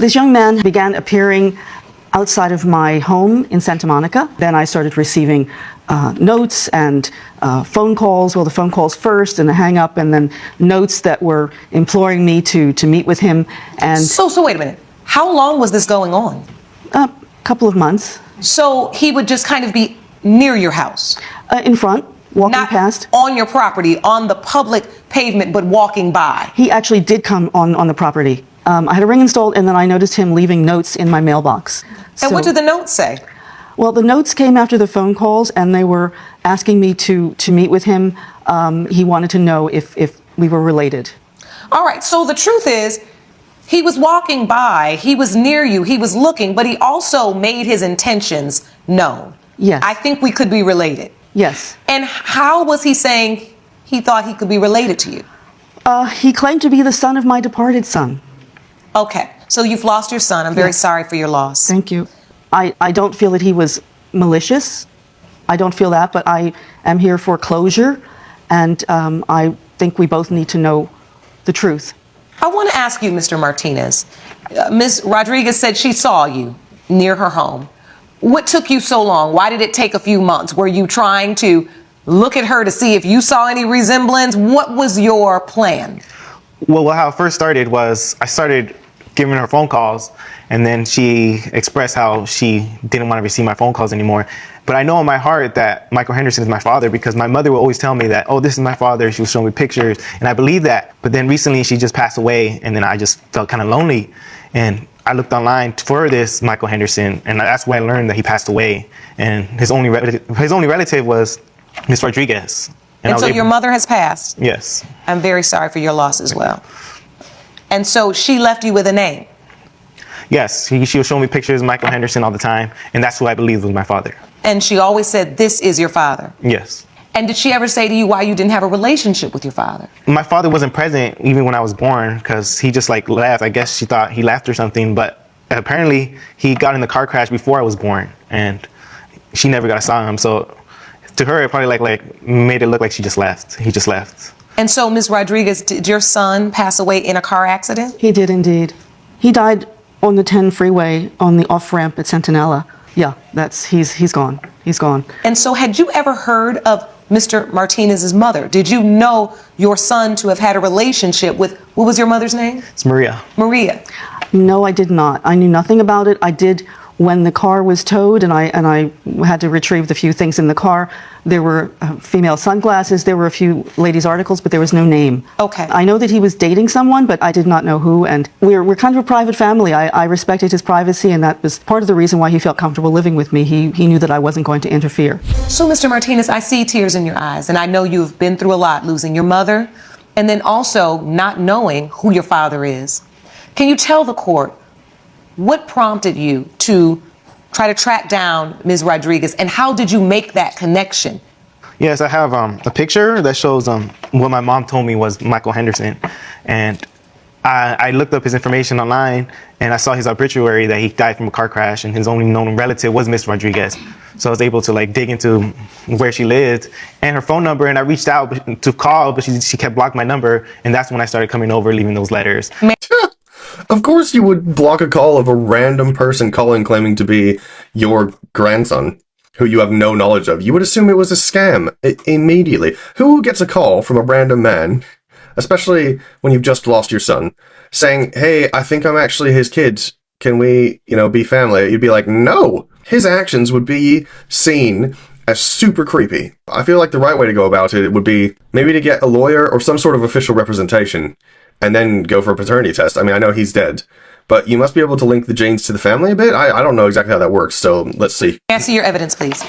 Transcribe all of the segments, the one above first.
This young man began appearing outside of my home in Santa Monica. Then I started receiving notes and phone calls. Well, the phone calls first and the hang up, and then notes that were imploring me to meet with him. And so wait a minute. How long was this going on? A couple of months. So he would just kind of be near your house? In front, walking Not past. On your property, on the public pavement, but walking by? He actually did come on the property. I had a ring installed, and then I noticed him leaving notes in my mailbox. And what did the notes say? Well, the notes came after the phone calls, and they were asking me to meet with him. He wanted to know if we were related. All right, so the truth is, he was walking by, he was near you, he was looking, but he also made his intentions known. Yes. I think we could be related. Yes. And how was he saying he thought he could be related to you? He claimed to be the son of my departed son. Okay, so you've lost your son. I'm very sorry for your loss. Thank you. I don't feel that he was malicious. I don't feel that, but I am here for closure, and I think we both need to know the truth. I want to ask you, Mr. Martinez. Ms. Rodriguez said she saw you near her home. What took you so long? Why did it take a few months? Were you trying to look at her to see if you saw any resemblance? What was your plan? Well, how it first started was I started giving her phone calls, and then she expressed how she didn't want to receive my phone calls anymore. But I know in my heart that Michael Henderson is my father, because my mother would always tell me that, oh, this is my father. She was showing me pictures, and I believe that. But then recently she just passed away, and then I just felt kind of lonely. And I looked online for this Michael Henderson, and that's where I learned that he passed away. And his only relative was Miss Rodriguez. And so your mother has passed? Yes. I'm very sorry for your loss as well. And so she left you with a name? Yes, she was showing me pictures of Michael Henderson all the time, and that's who I believe was my father. And she always said, this is your father? Yes. And did she ever say to you why you didn't have a relationship with your father? My father wasn't present even when I was born, because he just like left. I guess she thought he left or something, but apparently he got in the car crash before I was born, and she never got to see him. So to her, it probably like made it look like she just left. He just left. And so, Ms. Rodriguez, did your son pass away in a car accident? He did indeed. He died on the 10 freeway on the off-ramp at Centinela. Yeah, he's gone. He's gone. And so had you ever heard of Mr. Martinez's mother? Did you know your son to have had a relationship with, what was your mother's name? It's Maria. Maria. No, I did not. I knew nothing about it. I did when the car was towed, and I had to retrieve the few things in the car. There were female sunglasses, there were a few ladies' articles, but there was no name. Okay. I know that he was dating someone, but I did not know who, and we're kind of a private family. I respected his privacy, and that was part of the reason why he felt comfortable living with me. He knew that I wasn't going to interfere. So, Mr. Martinez, I see tears in your eyes, and I know you've been through a lot, losing your mother, and then also not knowing who your father is. Can you tell the court what prompted you to try to track down Ms. Rodriguez, and how did you make that connection? Yes, I have a picture that shows what my mom told me was Michael Henderson, and I looked up his information online, and I saw his obituary that he died from a car crash, and his only known relative was Miss Rodriguez. So I was able to like dig into where she lived and her phone number, and I reached out to call, but she kept blocking my number, and that's when I started coming over, leaving those letters. Of course you would block a call of a random person calling claiming to be your grandson, who you have no knowledge of. You would assume it was a scam immediately. Who gets a call from a random man, especially when you've just lost your son, saying, hey, I think I'm actually his kid. Can we, be family? You'd be like, no. His actions would be seen as super creepy. I feel like the right way to go about it would be maybe to get a lawyer or some sort of official representation and then go for a paternity test. I mean, I know he's dead, but you must be able to link the genes to the family a bit. I don't know exactly how that works, so let's see. Answer your evidence, please.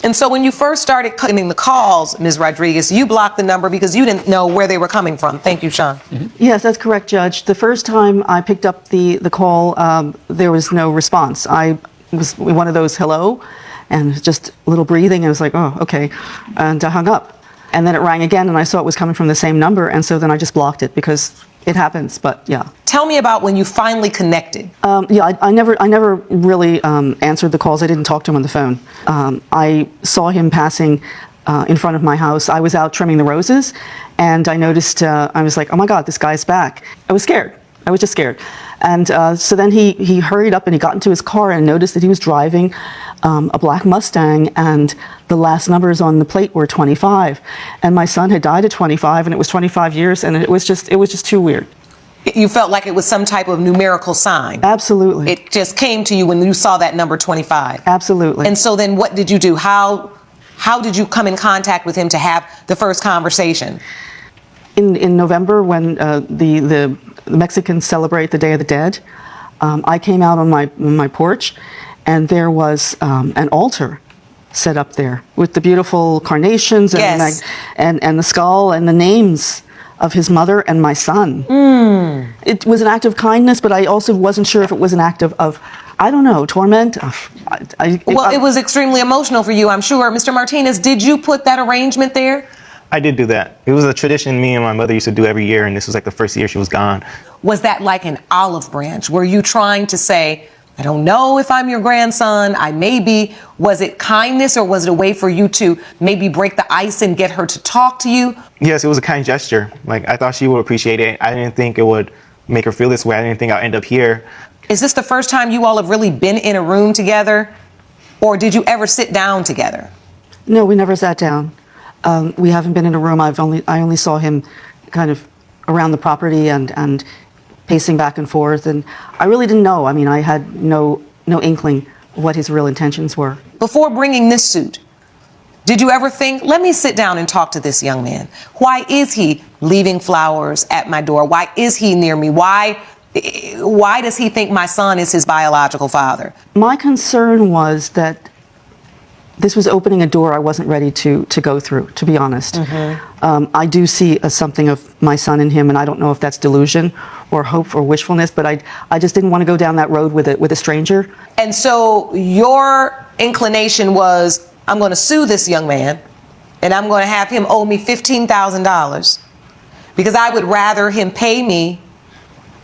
And so when you first started cutting the calls, Ms. Rodriguez, you blocked the number because you didn't know where they were coming from. Thank you, Sean. Mm-hmm. Yes, that's correct, Judge. The first time I picked up the call, there was no response. I was one of those hello, and just a little breathing, and I was like, oh, okay, and I hung up. And then it rang again, and I saw it was coming from the same number, and so then I just blocked it because it happens, but yeah. Tell me about when you finally connected. I never really answered the calls. I didn't talk to him on the phone. I saw him passing in front of my house. I was out trimming the roses, and I noticed, I was like, oh my God, this guy's back. I was scared. I was just scared. And so then he hurried up and he got into his car and noticed that he was driving a black Mustang, and the last numbers on the plate were 25. And my son had died at 25, and it was 25 years, and it was just too weird. You felt like it was some type of numerical sign. Absolutely. It just came to you when you saw that number 25. Absolutely. And so then what did you do? How did you come in contact with him to have the first conversation? In November, when the Mexicans celebrate the Day of the Dead, I came out on my porch, and there was an altar set up there with the beautiful carnations and, Yes. and the skull and the names of his mother and my son. It was an act of kindness, but I also wasn't sure if it was an act of I don't know, torment. It was extremely emotional for you, I'm sure. Mr. Martinez, did you put that arrangement there? I did do that. It was a tradition me and my mother used to do every year, and this was like the first year she was gone. Was that like an olive branch? Were you trying to say, I don't know if I'm your grandson, I may be? Was it kindness, or was it a way for you to maybe break the ice and get her to talk to you? Yes, it was a kind gesture. Like, I thought she would appreciate it. I didn't think it would make her feel this way. I didn't think I'd end up here. Is this the first time you all have really been in a room together? Or did you ever sit down together? No, we never sat down. We haven't been in a room. I only saw him kind of around the property and pacing back and forth, and I really didn't know. I mean, I had no inkling what his real intentions were. Before bringing this suit, did you ever think, let me sit down and talk to this young man? Why is he leaving flowers at my door? Why is he near me? Why does he think my son is his biological father? My concern was that this was opening a door I wasn't ready to go through, to be honest. I do see something of my son in him, and I don't know if that's delusion or hope or wishfulness, but I just didn't want to go down that road with a stranger. And so your inclination was, I'm going to sue this young man, and I'm going to have him owe me $15,000 because I would rather him pay me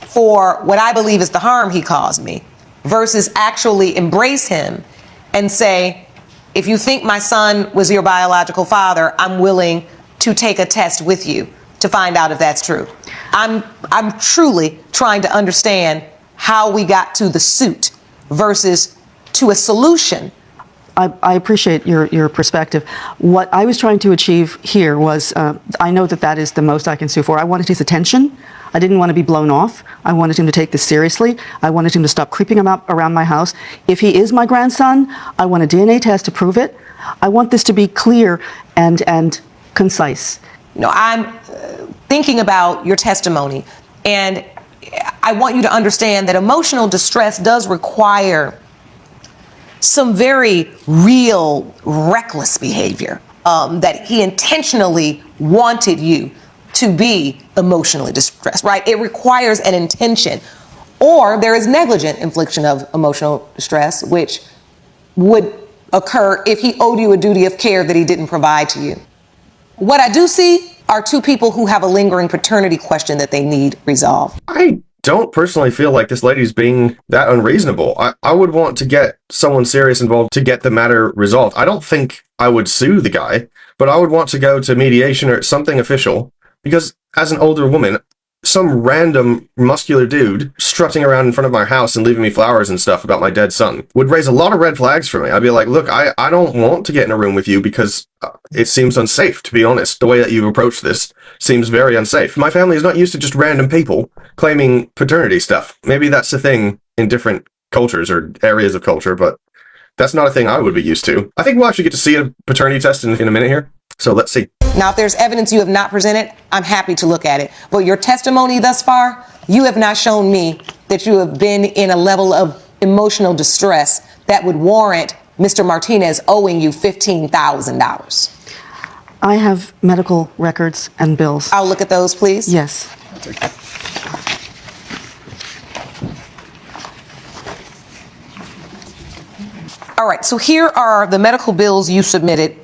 for what I believe is the harm he caused me versus actually embrace him and say, if you think my son was your biological father, I'm willing to take a test with you to find out if that's true. I'm truly trying to understand how we got to the suit versus to a solution. I appreciate your perspective. What I was trying to achieve here was, I know that is the most I can sue for. I wanted his attention. I didn't want to be blown off. I wanted him to take this seriously. I wanted him to stop creeping around my house. If he is my grandson, I want a DNA test to prove it. I want this to be clear and concise. I'm thinking about your testimony, and I want you to understand that emotional distress does require some very real, reckless behavior, that he intentionally wanted you to be emotionally distressed, right? It requires an intention. Or there is negligent infliction of emotional distress, which would occur if he owed you a duty of care that he didn't provide to you. What I do see are two people who have a lingering paternity question that they need resolved. I don't personally feel like this lady's being that unreasonable. I would want to get someone serious involved to get the matter resolved. I don't think I would sue the guy, but I would want to go to mediation or something official, because as an older woman, some random muscular dude strutting around in front of my house and leaving me flowers and stuff about my dead son would raise a lot of red flags for me. I'd be like, look, I don't want to get in a room with you because it seems unsafe, to be honest. The way that you've approached this seems very unsafe. My family is not used to just random people claiming paternity stuff. Maybe that's the thing in different cultures or areas of culture, but that's not a thing I would be used to. I think we'll actually get to see a paternity test in a minute here. So let's see. Now, if there's evidence you have not presented, I'm happy to look at it. But your testimony thus far, you have not shown me that you have been in a level of emotional distress that would warrant Mr. Martinez owing you $15,000. I have medical records and bills. I'll look at those, please. Yes. All right, so here are the medical bills you submitted.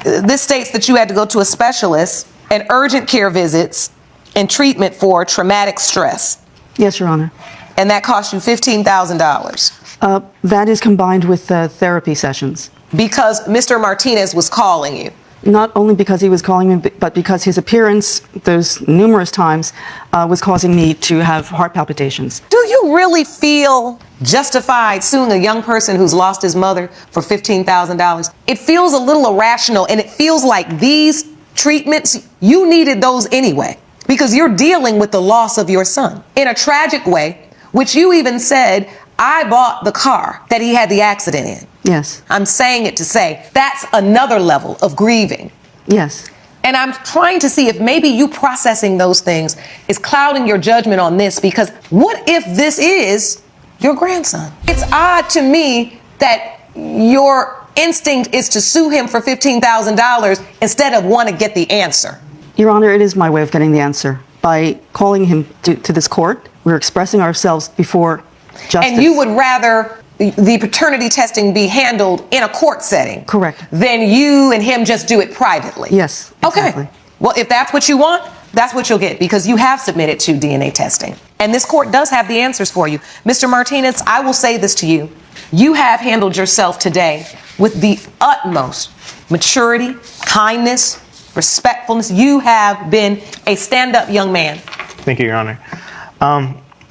This states that you had to go to a specialist and urgent care visits and treatment for traumatic stress. Yes, Your Honor. And that cost you $15,000. That is combined with therapy sessions. Because Mr. Martinez was calling you. Not only because he was calling me, but because his appearance, those numerous times, was causing me to have heart palpitations. Do you really feel justified suing a young person who's lost his mother for $15,000? It feels a little irrational, and it feels like these treatments, you needed those anyway, because you're dealing with the loss of your son in a tragic way, which you even said, I bought the car that he had the accident in. Yes. I'm saying it to say that's another level of grieving. Yes. And I'm trying to see if maybe you processing those things is clouding your judgment on this, because what if this is your grandson? It's odd to me that your instinct is to sue him for $15,000 instead of want to get the answer. Your Honor, it is my way of getting the answer. By calling him to this court, we're expressing ourselves before justice. And you would rather the paternity testing be handled in a court setting? Correct. Than you and him just do it privately? Yes, exactly. Okay. Well, if that's what you want, that's what you'll get, because you have submitted to DNA testing. And this court does have the answers for you. Mr. Martinez, I will say this to you. You have handled yourself today with the utmost maturity, kindness, respectfulness. You have been a stand-up young man. Thank you, Your Honor.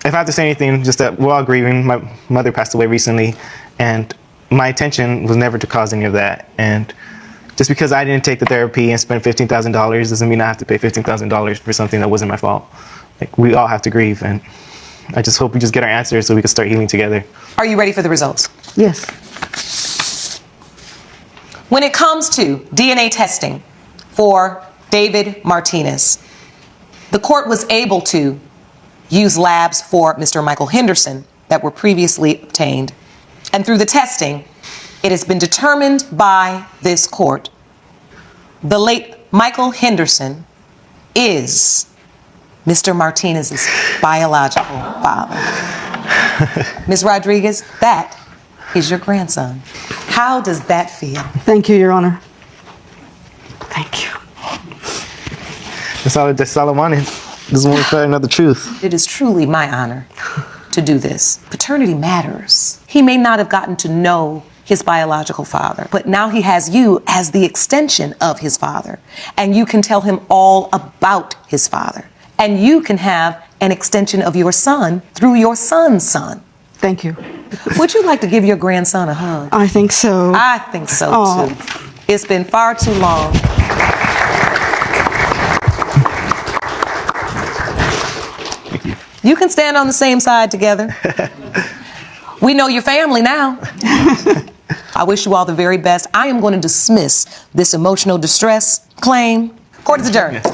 If I have to say anything, just that we're all grieving. My mother passed away recently, and my intention was never to cause any of that. And just because I didn't take the therapy and spend $15,000 doesn't mean I have to pay $15,000 for something that wasn't my fault. Like, we all have to grieve, and I just hope we just get our answers so we can start healing together. Are you ready for the results? Yes. When it comes to DNA testing for David Martinez, the court was able to use labs for Mr. Michael Henderson that were previously obtained. And through the testing, it has been determined by this court, the late Michael Henderson is Mr. Martinez's biological father. Ms. Rodriguez, that is your grandson. How does that feel? Thank you, Your Honor. Thank you. That's all I wanted. Just want to find out the truth. It is truly my honor to do this. Paternity matters. He may not have gotten to know his biological father, but now he has you as the extension of his father, and you can tell him all about his father, and you can have an extension of your son through your son's son. Thank you. Would you like to give your grandson a hug? I think so. I think so Aw. too. It's been far too long. You can stand on the same side together. We know your family now. I wish you all the very best. I am going to dismiss this emotional distress claim. Court is adjourned.